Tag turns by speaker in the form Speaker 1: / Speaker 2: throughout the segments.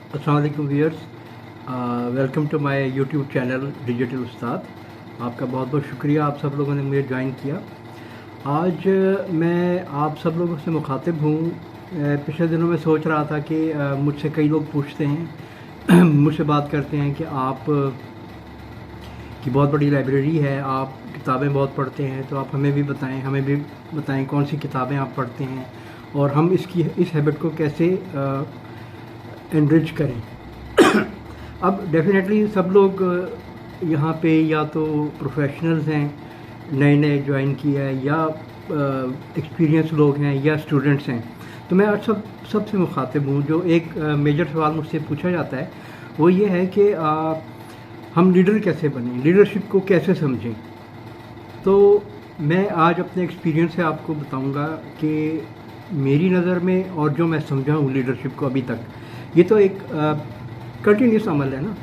Speaker 1: अस्सलाम वालेकुम viewers, welcome to my YouTube channel digital Ustad. आपका बहुत बहुत शुक्रिया, आप सब लोगों ने मुझे ज्वाइन किया। आज मैं आप सब लोगों से मुखातिब हूँ। पिछले दिनों में सोच रहा था कि मुझसे कई लोग पूछते हैं मुझसे बात करते हैं कि आप की बहुत बड़ी लाइब्रेरी है, आप किताबें बहुत पढ़ते हैं, तो आप हमें भी बताएं कौन सी किताबें आप पढ़ते हैं और हम इस हैबिट को कैसे एनरिच करें। अब डेफिनेटली सब लोग यहाँ पे या तो प्रोफेशनल्स हैं, नए नए ज्वाइन किया है, या एक्सपीरियंस लोग हैं, या स्टूडेंट्स हैं। तो मैं आज सबसे मुखातिब हूँ। जो एक मेजर सवाल मुझसे पूछा जाता है वो ये है कि हम लीडर कैसे बनें, लीडरशिप को कैसे समझें। तो मैं आज अपने एक्सपीरियंस से आपको बताऊंगा कि मेरी नज़र में और जो मैं समझा हूँ लीडरशिप को अभी तक, ये तो एक कंटिन्यूस अमल है ना।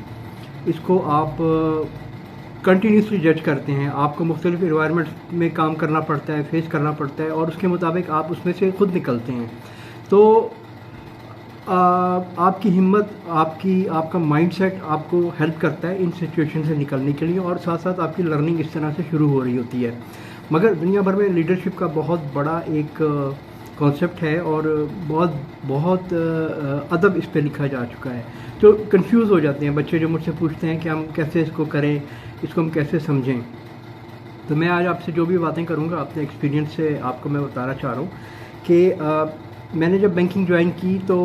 Speaker 1: इसको आप कंटिन्यूसली जज करते हैं, आपको मुख्तलिफ इन्वायरमेंट में काम करना पड़ता है, फेस करना पड़ता है, और उसके मुताबिक आप उसमें से खुद निकलते हैं। तो आपकी हिम्मत, आपका माइंडसेट आपको हेल्प करता है इन सिचुएशन से निकलने के लिए, और साथ साथ आपकी लर्निंग इस तरह से शुरू हो रही होती है। मगर दुनिया भर में लीडरशिप का बहुत बड़ा एक कॉन्सेप्ट है और बहुत बहुत अदब इस पे लिखा जा चुका है। तो कंफ्यूज हो जाते हैं बच्चे जो मुझसे पूछते हैं कि हम कैसे इसको करें, इसको हम कैसे समझें। तो मैं आज आपसे जो भी बातें करूँगा अपने एक्सपीरियंस से आपको मैं बताना चाह रहा हूँ कि मैंने जब बैंकिंग ज्वाइन की तो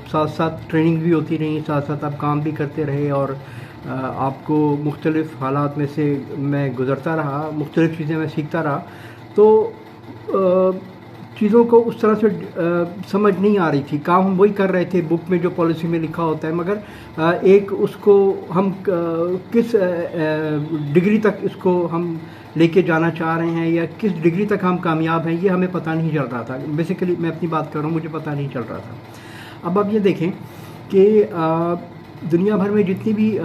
Speaker 1: साथ साथ ट्रेनिंग भी होती रही, साथ साथ आप काम भी करते रहे, और आपको मुख्तलिफ़ हालात में से मैं गुज़रता रहा, मुख्तलिफ़ चीज़ें मैं सीखता रहा। तो चीज़ों को उस तरह से समझ नहीं आ रही थी। काम हम वही कर रहे थे बुक में जो पॉलिसी में लिखा होता है, मगर एक उसको हम किस डिग्री तक इसको हम लेके जाना चाह रहे हैं, या किस डिग्री तक हम कामयाब हैं, ये हमें पता नहीं चल रहा था। बेसिकली मैं अपनी बात कर रहा हूँ, मुझे पता नहीं चल रहा था। अब आप ये देखें कि दुनिया भर में जितनी भी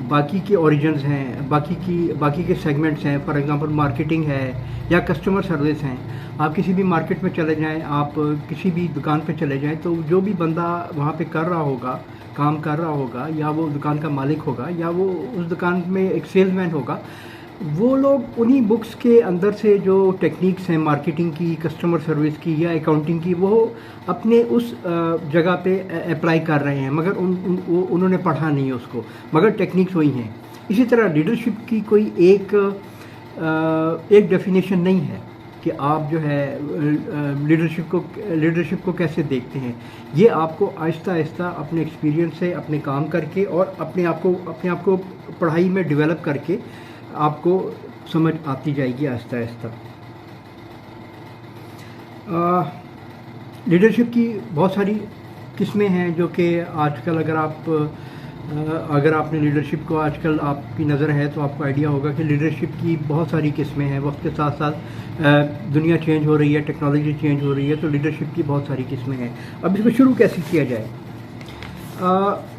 Speaker 1: बाकी के ओरिजिन्स हैं, बाकी के सेगमेंट्स हैं, फॉर एग्जांपल मार्केटिंग है या कस्टमर सर्विस हैं। आप किसी भी मार्केट में चले जाएं, आप किसी भी दुकान पे चले जाएं, तो जो भी बंदा वहाँ पे कर रहा होगा, काम कर रहा होगा, या वो दुकान का मालिक होगा, या वो उस दुकान में एक सेल्समैन होगा, वो लोग उन्हीं बुक्स के अंदर से जो टेक्निक्स हैं मार्केटिंग की, कस्टमर सर्विस की या अकाउंटिंग की, वो अपने उस जगह पे अप्लाई कर रहे हैं, मगर उन्होंने पढ़ा नहीं है उसको, मगर टेक्निक्स वही हैं। इसी तरह लीडरशिप की कोई एक डेफिनेशन नहीं है कि आप जो है लीडरशिप को कैसे देखते हैं। ये आपको आहिस्ता आहिस्ता अपने एक्सपीरियंस से, अपने काम करके, और अपने आप को पढ़ाई में डेवलप करके आपको समझ आती जाएगी आहिस्ता आहिस्ता। लीडरशिप की बहुत सारी किस्में हैं जो कि आजकल अगर आपने लीडरशिप को आजकल आपकी नज़र है तो आपको आइडिया होगा कि लीडरशिप की बहुत सारी किस्में हैं। वक्त के साथ साथ दुनिया चेंज हो रही है, टेक्नोलॉजी चेंज हो रही है, तो लीडरशिप की बहुत सारी किस्में हैं। अब इसको शुरू कैसे किया जाए?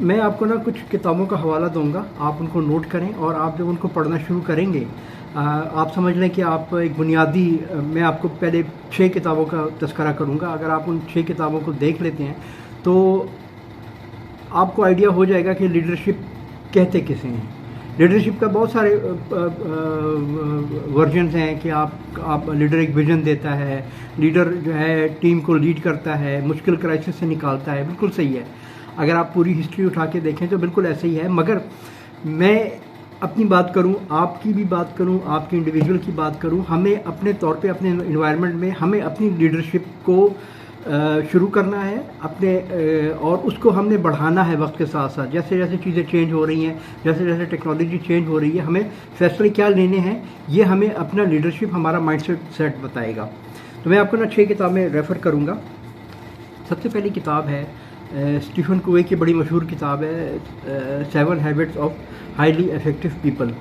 Speaker 1: मैं आपको ना कुछ किताबों का हवाला दूंगा, आप उनको नोट करें, और आप जब उनको पढ़ना शुरू करेंगे आप समझ लें कि आप एक बुनियादी, मैं आपको पहले 6 किताबों का तज़किरा करूंगा। अगर आप उन 6 किताबों को देख लेते हैं तो आपको आइडिया हो जाएगा कि लीडरशिप कहते किसे हैं। लीडरशिप का बहुत सारे वर्जन्स हैं कि आप लीडर एक विजन देता है, लीडर जो है टीम को लीड करता है, मुश्किल क्राइसिस से निकालता है। बिल्कुल सही है, अगर आप पूरी हिस्ट्री उठा के देखें तो बिल्कुल ऐसे ही है। मगर मैं अपनी बात करूं, आपकी भी बात करूं, आपके इंडिविजुअल की बात करूं, हमें अपने तौर पे, अपने इन्वायरमेंट में हमें अपनी लीडरशिप को शुरू करना है अपने, और उसको हमने बढ़ाना है वक्त के साथ साथ। जैसे जैसे चीज़ें चेंज हो रही हैं, जैसे जैसे टेक्नोलॉजी चेंज हो रही है, हमें फैसले क्या लेने हैं, ये हमें अपना लीडरशिप, हमारा माइंड सेट बताएगा। तो मैं आपको ना 6 किताबें रेफ़र करूँगा। सबसे पहली किताब है स्टीफन कोवे की बड़ी मशहूर किताब है 7 habits of highly effective people.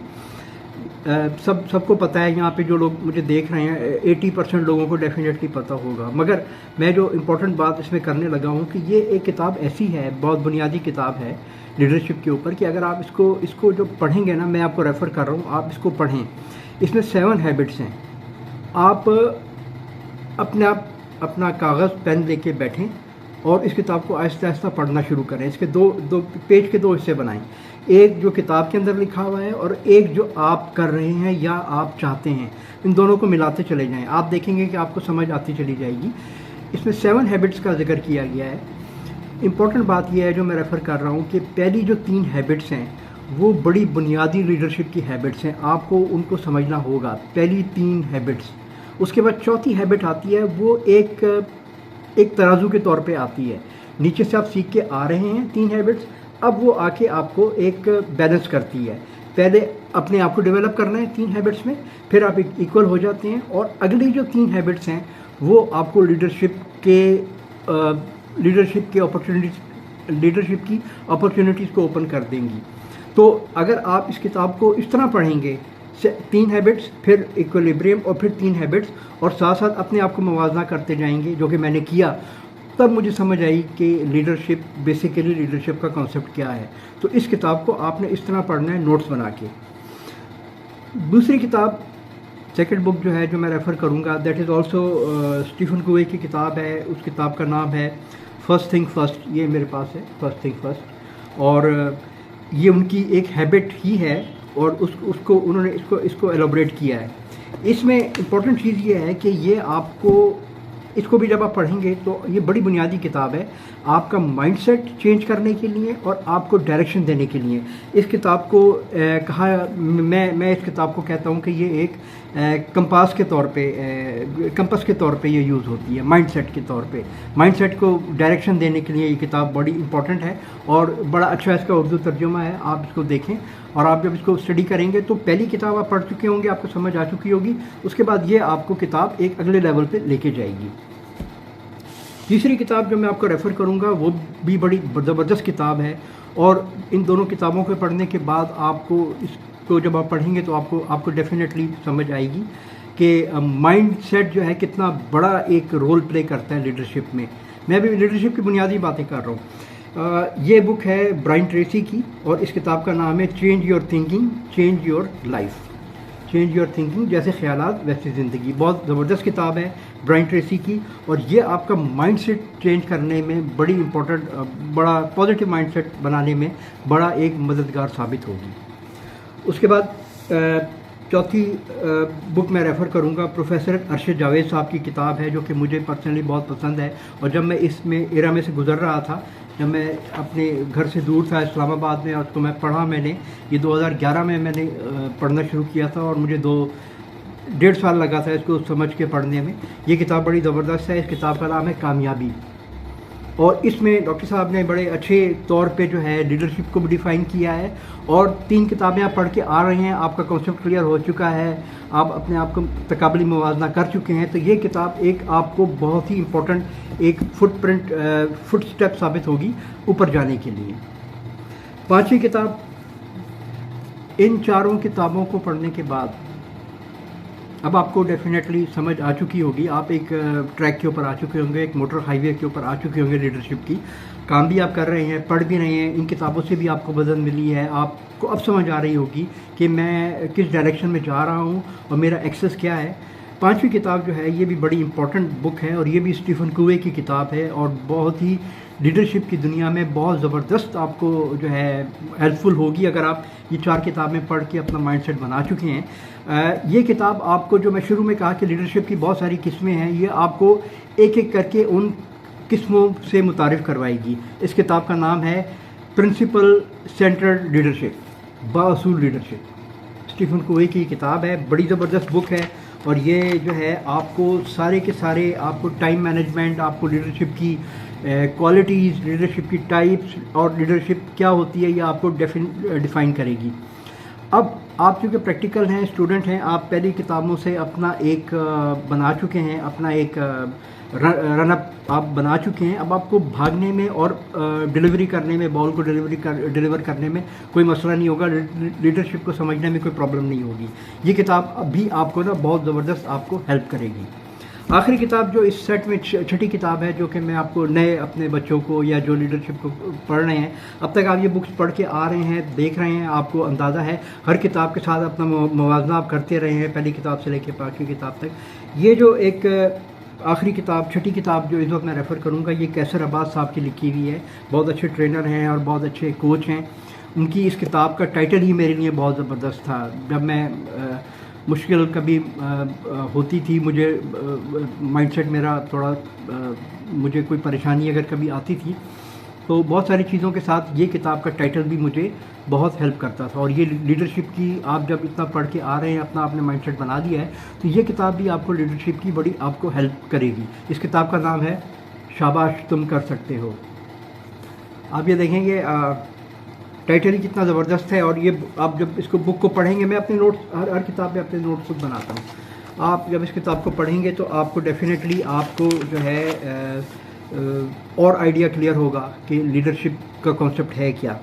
Speaker 1: सबको पता है, यहाँ पे जो लोग मुझे देख रहे हैं 80% लोगों को डेफिनेटली पता होगा, मगर मैं जो इम्पोर्टेंट बात इसमें करने लगा हूँ कि ये एक किताब ऐसी है, बहुत बुनियादी किताब है लीडरशिप के ऊपर, कि अगर आप इसको जो पढ़ेंगे ना, मैं आपको रेफ़र कर रहा हूँ, आप इसको पढ़ें। इसमें 7 हैबिट्स हैं। आप अपना कागज़ पेन लेके बैठें और इस किताब को आहिस्ता आहिस्ता पढ़ना शुरू करें। इसके दो दो पेज के दो हिस्से बनाएं, एक जो किताब के अंदर लिखा हुआ है और एक जो आप कर रहे हैं या आप चाहते हैं, इन दोनों को मिलाते चले जाएं। आप देखेंगे कि आपको समझ आती चली जाएगी। इसमें 7 हैबिट्स का जिक्र किया गया है। इम्पॉर्टेंट बात यह है जो मैं रेफ़र कर रहा हूँ कि पहली जो 3 हैबिट्स हैं वो बड़ी बुनियादी लीडरशिप की हैबिट्स हैं, आपको उनको समझना होगा, पहली 3 हैबिट्स। उसके बाद चौथी हैबिट आती है, वो एक तराजू के तौर पे आती है। नीचे से आप सीख के आ रहे हैं 3 हैबिट्स, अब वो आके आपको एक बैलेंस करती है। पहले अपने आप को डेवलप करना है 3 हैबिट्स में, फिर आप इक्वल हो जाते हैं और अगली जो 3 हैबिट्स हैं वो आपको लीडरशिप की अपॉर्चुनिटीज़ को ओपन कर देंगी। तो अगर आप इस किताब को इस तरह पढ़ेंगे, 3 हैबिट्स, फिर इक्विलिब्रियम और फिर 3 हैबिट्स, और साथ साथ अपने आप को मुवाजना करते जाएंगे, जो कि मैंने किया, तब मुझे समझ आई कि बेसिकली लीडरशिप का कॉन्सेप्ट क्या है। तो इस किताब को आपने इस तरह पढ़ना है, नोट्स बना के। दूसरी किताब, सेकंड बुक जो है जो मैं रेफ़र करूँगा, that is also Stephen Covey की किताब है। उस किताब का नाम है फर्स्ट थिंग फर्स्ट। ये मेरे पास है, फर्स्ट थिंग फर्स्ट, और ये उनकी एक हैबिट ही है और उसको उन्होंने इसको एलोबरेट किया है। इसमें इम्पॉर्टेंट चीज़ ये है कि ये आपको, इसको भी जब आप पढ़ेंगे तो ये बड़ी बुनियादी किताब है आपका माइंडसेट चेंज करने के लिए और आपको डायरेक्शन देने के लिए। इस किताब को मैं इस किताब को कहता हूँ कि ये एक कंपास के तौर पे ये यूज़ होती है, माइंडसेट के तौर पे। माइंडसेट को डायरेक्शन देने के लिए ये किताब बड़ी इंपॉर्टेंट है और बड़ा अच्छा इसका उर्दू तर्जुमा है। आप इसको देखें और आप जब इसको स्टडी करेंगे तो पहली किताब आप पढ़ चुके होंगे, आपको समझ आ चुकी होगी, उसके बाद ये आपको किताब एक अगले लेवल पे लेके जाएगी। तीसरी किताब जो मैं आपको रेफ़र करूँगा वो भी बड़ी ज़बरदस्त किताब है और इन दोनों किताबों को पढ़ने के बाद आपको इसको जब आप पढ़ेंगे तो आपको डेफिनेटली समझ आएगी कि माइंडसेट जो है कितना बड़ा एक रोल प्ले करता है लीडरशिप में। मैं भी लीडरशिप की बुनियादी बातें कर रहा हूँ। ये बुक है ब्रायन ट्रेसी की और इस किताब का नाम है change your thinking, change your life. Change your thinking, जैसे ख्यालात वैसी ज़िंदगी। बहुत ज़बरदस्त किताब है ब्रायन ट्रेसी की और ये आपका माइंडसेट चेंज करने में बड़ी इम्पोर्टेंट, बड़ा पॉजिटिव माइंडसेट बनाने में बड़ा एक मददगार साबित होगी। उसके बाद चौथी बुक मैं रेफ़र करूँगा, प्रोफेसर अरशद जावेद साहब की किताब है जो कि मुझे पर्सनली बहुत पसंद है। और जब मैं इसमें एरा में से गुज़र रहा था, जब मैं अपने घर से दूर था इस्लामाबाद में, और उसको मैं पढ़ा, मैंने ये 2011 में मैंने पढ़ना शुरू किया था और मुझे 2-1.5 साल लगा था इसको समझ के पढ़ने में। ये किताब बड़ी ज़बरदस्त है। इस किताब का नाम है कामयाबी और इसमें डॉक्टर साहब ने बड़े अच्छे तौर पे जो है लीडरशिप को भी डिफ़ाइन किया है। और 3 किताबें आप पढ़ के आ रहे हैं, आपका कॉन्सेप्ट क्लियर हो चुका है, आप अपने आप को तकाबली मुवाजना कर चुके हैं, तो ये किताब एक आपको बहुत ही इम्पोर्टेंट एक फुट स्टेप साबित होगी ऊपर जाने के लिए। 5वीं किताब, इन चारों किताबों को पढ़ने के बाद अब आपको डेफिनेटली समझ आ चुकी होगी, आप एक ट्रैक के ऊपर आ चुके होंगे, एक मोटर हाईवे के ऊपर आ चुके होंगे लीडरशिप की। काम भी आप कर रहे हैं, पढ़ भी रहे हैं, इन किताबों से भी आपको मदद मिली है। आपको अब समझ आ रही होगी कि मैं किस डायरेक्शन में जा रहा हूँ और मेरा एक्सेस क्या है। 5वीं किताब जो है ये भी बड़ी इंपॉर्टेंट बुक है और ये भी स्टीफन कोवे की किताब है और बहुत ही लीडरशिप की दुनिया में बहुत ज़बरदस्त आपको जो है हेल्पफुल होगी अगर आप ये 4 किताबें पढ़ के अपना माइंडसेट बना चुके हैं। ये किताब आपको, जो मैं शुरू में कहा कि लीडरशिप की बहुत सारी किस्में हैं, ये आपको एक एक करके उन किस्मों से मुतारिफ़ करवाएगी। इस किताब का नाम है प्रिंसिपल सेंटर्ड लीडरशिप, बाअसूल लीडरशिप। स्टीफन कोवे की किताब है, बड़ी ज़बरदस्त बुक है और ये जो है आपको सारे के सारे, आपको टाइम मैनेजमेंट, आपको लीडरशिप की क्वालिटीज़, लीडरशिप की टाइप्स और लीडरशिप क्या होती है, ये आपको डिफ़ाइन करेगी। अब आप चूँकि प्रैक्टिकल हैं, स्टूडेंट हैं, आप पहली किताबों से अपना एक बना चुके हैं, अपना एक रनअप आप बना चुके हैं। अब आपको भागने में और डिलीवरी करने में, बॉल को डिलीवर करने में कोई मसला नहीं होगा, लीडरशिप को समझने में कोई प्रॉब्लम नहीं होगी। ये किताब भी आपको ना बहुत ज़बरदस्त आपको हेल्प करेगी। आखिरी किताब जो इस सेट में छठी किताब है, जो कि मैं आपको नए अपने बच्चों को या जो लीडरशिप को पढ़ रहे हैं, अब तक आप ये बुक्स पढ़ के आ रहे हैं, देख रहे हैं, आपको अंदाज़ा है, हर किताब के साथ अपना मुवाजना आप करते रहे हैं, पहली किताब से लेकर 5वीं किताब तक। ये जो एक आखिरी किताब, छठी किताब जो इस वक्त मैं रेफ़र करूँगा, ये कैसर अब्बास साहब की लिखी हुई है। बहुत अच्छे ट्रेनर हैं और बहुत अच्छे कोच हैं। उनकी इस किताब का टाइटल ही मेरे लिए बहुत ज़बरदस्त था। जब मैं मुश्किल कभी होती थी, मुझे माइंडसेट मेरा थोड़ा मुझे कोई परेशानी अगर कभी आती थी, तो बहुत सारी चीज़ों के साथ ये किताब का टाइटल भी मुझे बहुत हेल्प करता था। और ये लीडरशिप की, आप जब इतना पढ़ के आ रहे हैं, अपना आपने माइंडसेट बना लिया है, तो ये किताब भी आपको लीडरशिप की बड़ी आपको हेल्प करेगी। इस किताब का नाम है शाबाश तुम कर सकते हो। आप ये देखेंगे टाइटल ही कितना ज़बरदस्त है। और ये आप जब इसको बुक को पढ़ेंगे, मैं अपने नोट्स हर किताब में अपने नोट्स खुद बनाता हूँ। आप जब इस किताब को पढ़ेंगे तो आपको डेफिनेटली आपको जो है और आइडिया क्लियर होगा कि लीडरशिप का कॉन्सेप्ट है क्या।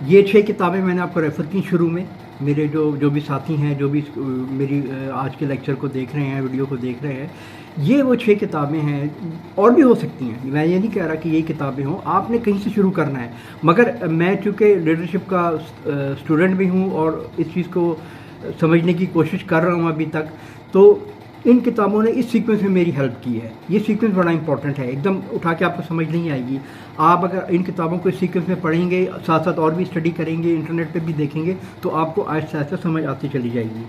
Speaker 1: ये 6 किताबें मैंने आपको रेफ़र की शुरू में। मेरे जो भी साथी हैं, जो भी मेरी आज के लेक्चर को देख रहे हैं, वीडियो को देख रहे हैं, ये वो 6 किताबें हैं। और भी हो सकती हैं, मैं ये नहीं कह रहा कि ये किताबें हों, आपने कहीं से शुरू करना है। मगर मैं चूँकि लीडरशिप का स्टूडेंट भी हूँ और इस चीज़ को समझने की कोशिश कर रहा हूँ अभी तक, तो इन किताबों ने इस सीक्वेंस में मेरी हेल्प की है। ये सीक्वेंस बड़ा इंपॉर्टेंट है, एकदम उठा के आपको समझ नहीं आएगी। आप अगर इन किताबों को इस सीक्वेंस में पढ़ेंगे, साथ साथ और भी स्टडी करेंगे, इंटरनेट पे भी देखेंगे, तो आपको आहिस्ता आहिस्ता समझ आती चली जाएगी।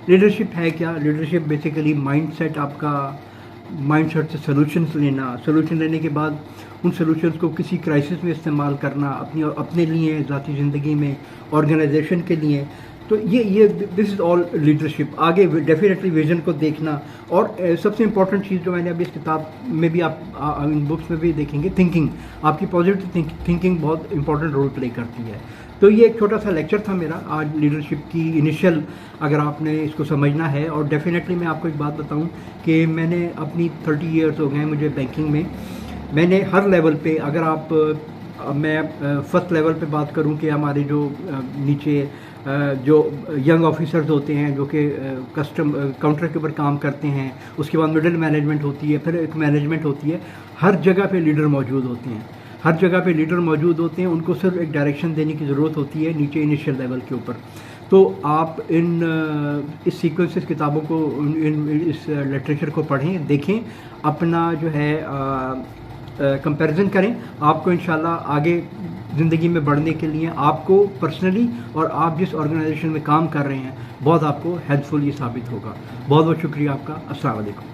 Speaker 1: लीडरशिप है क्या? लीडरशिप बेसिकली माइंडसेट, आपका माइंडसेट से सॉल्यूशंस लेना, सॉल्यूशन लेने के बाद उन सॉल्यूशंस को किसी क्राइसिस में इस्तेमाल करना, अपने लिए, ज़ाती ज़िंदगी में, ऑर्गेनाइजेशन के लिए। तो ये दिस इज़ ऑल लीडरशिप। आगे डेफिनेटली विजन को देखना। और सबसे इम्पॉर्टेंट चीज़ जो मैंने अभी इस किताब में भी, आप इन बुक्स में भी देखेंगे, थिंकिंग। आपकी पॉजिटिव थिंकिंग बहुत इंपॉर्टेंट रोल प्ले करती है। तो ये एक छोटा सा लेक्चर था मेरा आज लीडरशिप की इनिशियल, अगर आपने इसको समझना है। और डेफिनेटली मैं आपको एक बात बताऊं कि मैंने अपनी 30 ईयर्स हो गए मुझे बैंकिंग में। मैंने हर लेवल पे, अगर आप मैं फर्स्ट लेवल पे बात करूं कि हमारे जो नीचे जो यंग ऑफिसर्स होते हैं, जो कि काउंटर के ऊपर काम करते हैं, उसके बाद मिडिल मैनेजमेंट होती है, फिर एक मैनेजमेंट होती है। हर जगह पे लीडर मौजूद होते हैं, हर जगह पे लीडर मौजूद होते हैं। उनको सिर्फ एक डायरेक्शन देने की ज़रूरत होती है नीचे इनिशियल लेवल के ऊपर। तो आप इस सीक्वेंस किताबों को, इस लिटरेचर को पढ़ें, देखें, अपना जो है कंपैरिजन करें। आपको इंशाल्लाह आगे ज़िंदगी में बढ़ने के लिए, आपको पर्सनली और आप जिस ऑर्गेनाइजेशन में काम कर रहे हैं, बहुत आपको हेल्पफुल ये साबित होगा। बहुत बहुत शुक्रिया आपका। अस्सलाम वालेकुम।